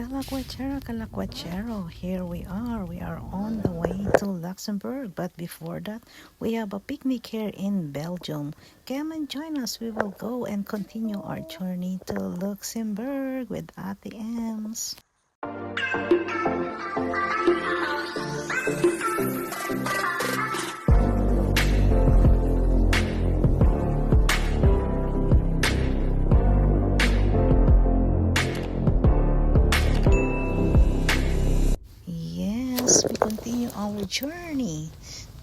Calaquachero, here we are. We are on the way to Luxembourg. But before that, we have a picnic here in Belgium. Come and join us. We will go and continue our journey to Luxembourg with Ate Ems. Yes, we continue our journey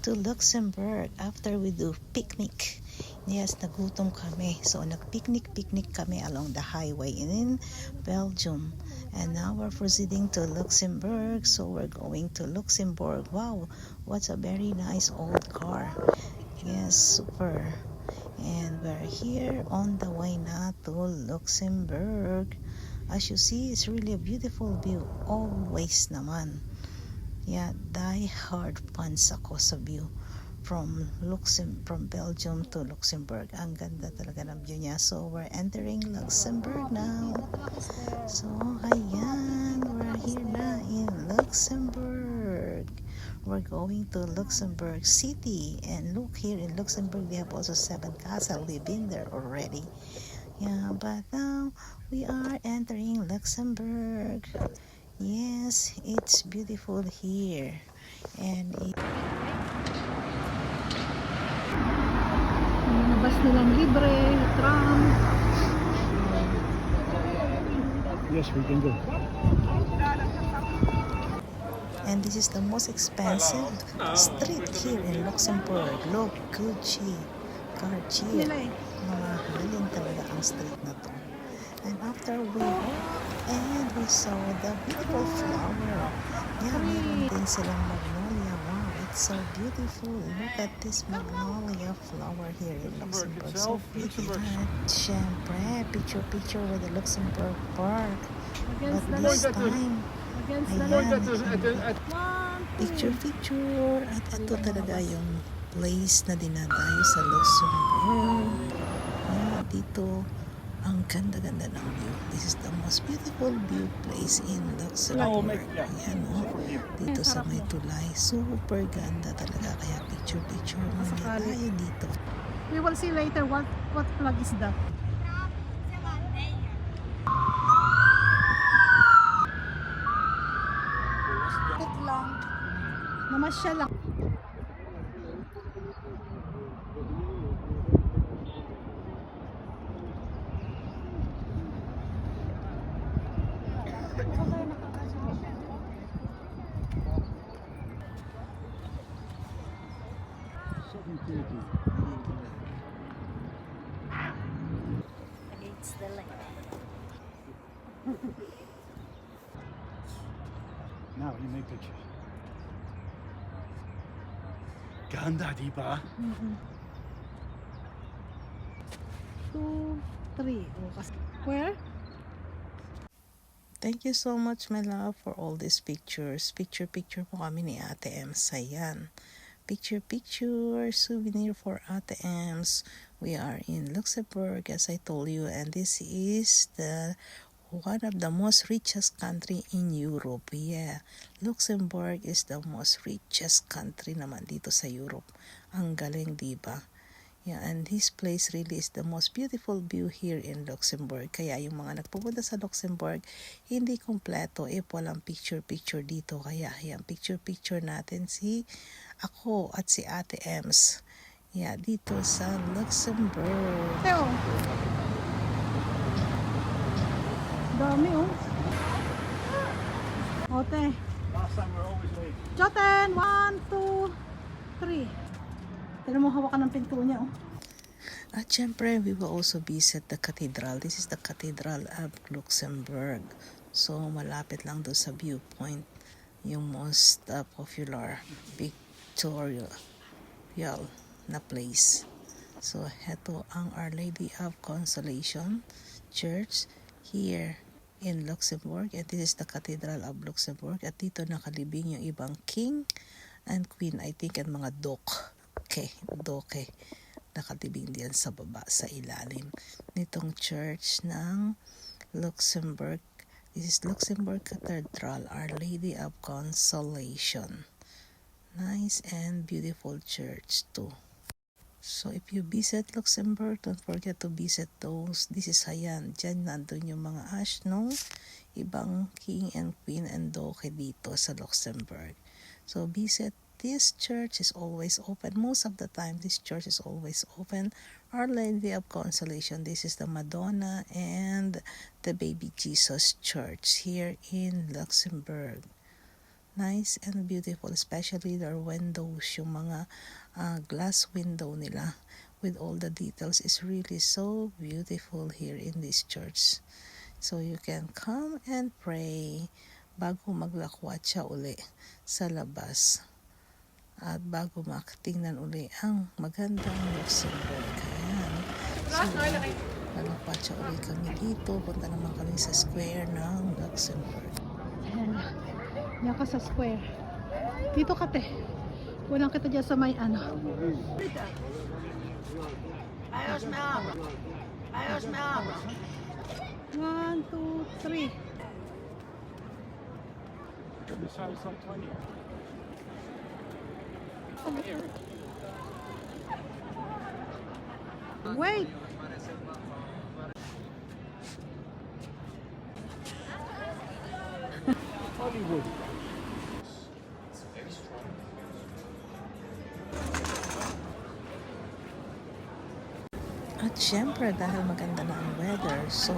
to Luxembourg after we do picnic. Yes, nagutom kami. So, nag-picnic kami along the highway in Belgium. And now we're proceeding to Luxembourg. So, we're going to Luxembourg. Wow, what's a very nice old car. Yes, super. And we're here on the way na to Luxembourg. As you see, it's really a beautiful view. Always naman. Yeah, die-hard fans ako sa view from Belgium to Luxembourg. Ang ganda talaga ng view niya. So, we're entering Luxembourg now. So, ayan. We're here na in Luxembourg. We're going to Luxembourg City. And look, here in Luxembourg, they have also 7 castles. We've been there already. Yeah, but now we are entering Luxembourg. Yes, it's beautiful here. And bus nilang libre, tram. Yes, we can go. And this is the most expensive street here in Luxembourg. Look, Gucci, Cartier. Mahalin talaga ang street na to. And after we walked and we saw the beautiful flower. Yeah, meron din silang magnolia. Wow, it's so beautiful. Look at this magnolia flower here in Luxembourg. So pretty. At syempre, picture with the Luxembourg Park. But this time, ayan, picture. At ito talaga yung place na dinadayo sa Luxembourg. Yeah, dito, ang ganda-ganda ng view. This is the most beautiful view place in Luxembourg. Ayan, dito sa may tulay. Super ganda talaga. Kaya picture muna tayo dito. We will see later what flag is that. Tit lang. Namasya lang. Against the light. Now you make pictures. Ganda, di ba? 2, 3. Where? Thank you so much, my love, for all these pictures. Picture po kami ni Ate Ems. Ayan. Picture, souvenir for Ate Ems. We are in Luxembourg, as I told you, and this is one of the most richest country in Europe. Yeah, Luxembourg is the most richest country naman dito sa Europe. Ang galing, diba? Yeah, and this place really is the most beautiful view here in Luxembourg. Kaya yung mga nagpupunta sa Luxembourg, hindi kompleto if walang picture dito. Kaya yan, picture natin ako at si Ate Ems. Yeah, dito sa Luxembourg. Teo. Dami Ote. Last time we're always late. Joten, 1, 2, 3. Tignan mo, hawakan ng pinto niya. At syempre, we will also visit the cathedral. This is the Cathedral of Luxembourg. So, malapit lang doon sa viewpoint. Yung most popular pictorial na place. So, heto ang Our Lady of Consolation Church here in Luxembourg. And this is the Cathedral of Luxembourg. At dito nakalibing yung ibang king and queen, I think, and mga doke. Nakatibing diyan sa baba, sa ilalim nitong church ng Luxembourg. This is Luxembourg Cathedral, Our Lady of Consolation. Nice and beautiful church too. So if you visit Luxembourg, don't forget to visit those. This is Hayan. Diyan nandun yung mga ash ng ibang king and queen and doge dito sa Luxembourg. So visit. This church is always open. Most of the time, this church is always open. Our Lady of Consolation. This is the Madonna and the Baby Jesus Church here in Luxembourg. Nice and beautiful, especially their windows, yung mga glass window nila with all the details is really so beautiful here in this church. So you can come and pray bago maglakwatsa uli sa labas at bago makatingnan uli ang magandang Luxembourg. Ayan. So, maglakwatsa uli kami dito. Punta naman kami sa square ng Luxembourg. Ayan na. Yan ka sa square. Dito ka, te. Kulang kita dyan sa may ano. Ayos na. 1, 2, 3. This house on 20. Wait. Hollywood. At syempre, dahil maganda na ang weather, so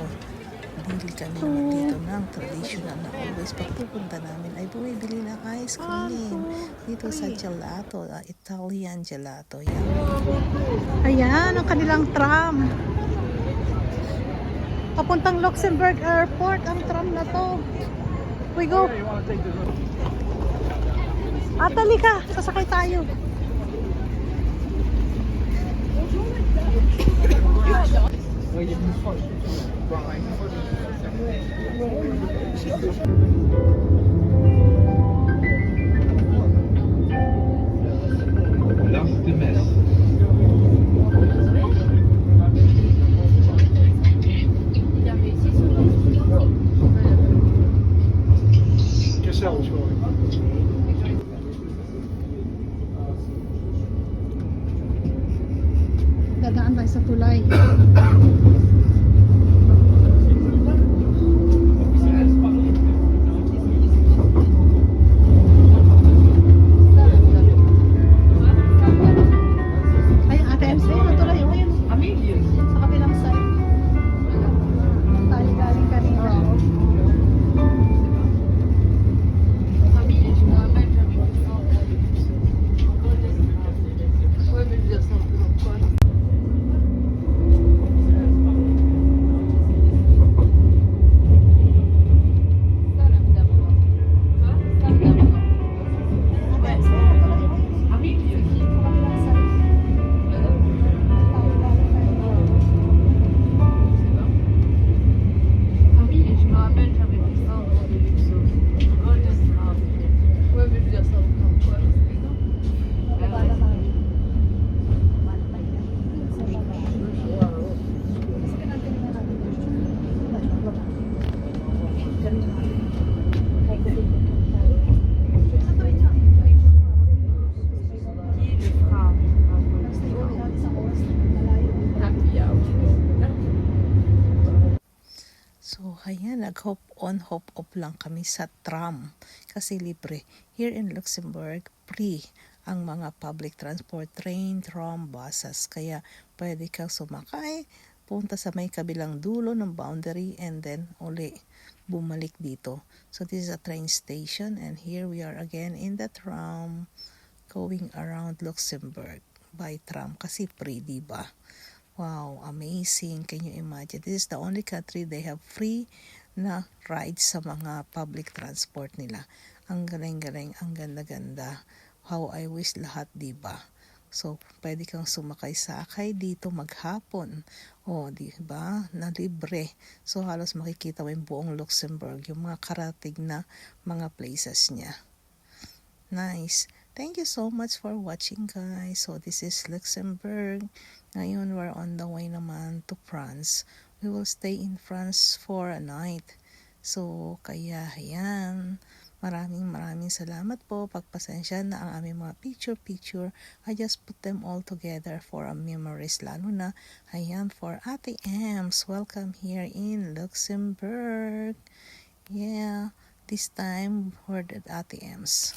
bili kami naman dito ng traditional na always pagpupunta namin ay bumibili ng ice cream dito sa gelato, Italian gelato. Yan. Ayan, ang kanilang tram. Papuntang Luxembourg Airport ang tram na to. We go. You want to take this one? Atali ka, sasakay tayo. L'Arc de Metz. Yourself, Troy. Dadaan tayo sa tulay. Ay, ate, MC, natulay. Ayun, sa kabilang side. Tayo galing kanina. So, ayan, nag-hop on, hop off lang kami sa tram kasi libre. Here in Luxembourg, free ang mga public transport, train, tram, buses. Kaya pwede kang sumakay, punta sa may kabilang dulo ng boundary and then uli bumalik dito. So, this is a train station and here we are again in the tram going around Luxembourg by tram kasi free, diba? Wow, amazing. Can you imagine? This is the only country they have free na rides sa mga public transport nila. Ang galing-galing, ang ganda-ganda. How I wish lahat, diba? So, pwede kang sumakay-sakay dito maghapon. O, diba? Na libre. So, halos makikita mo yung buong Luxembourg, yung mga karatig na mga places niya. Nice. Thank you so much for watching, guys. So, this is Luxembourg. Ngayon, we're on the way naman to France. We will stay in France for a night. So, kaya, ayan. Maraming salamat po. Pagpasensya na ang aming mga picture. I just put them all together for a memories. Lalo na, ayan, for Ate Ems. Welcome here in Luxembourg. Yeah, this time, we're at Ate Ems.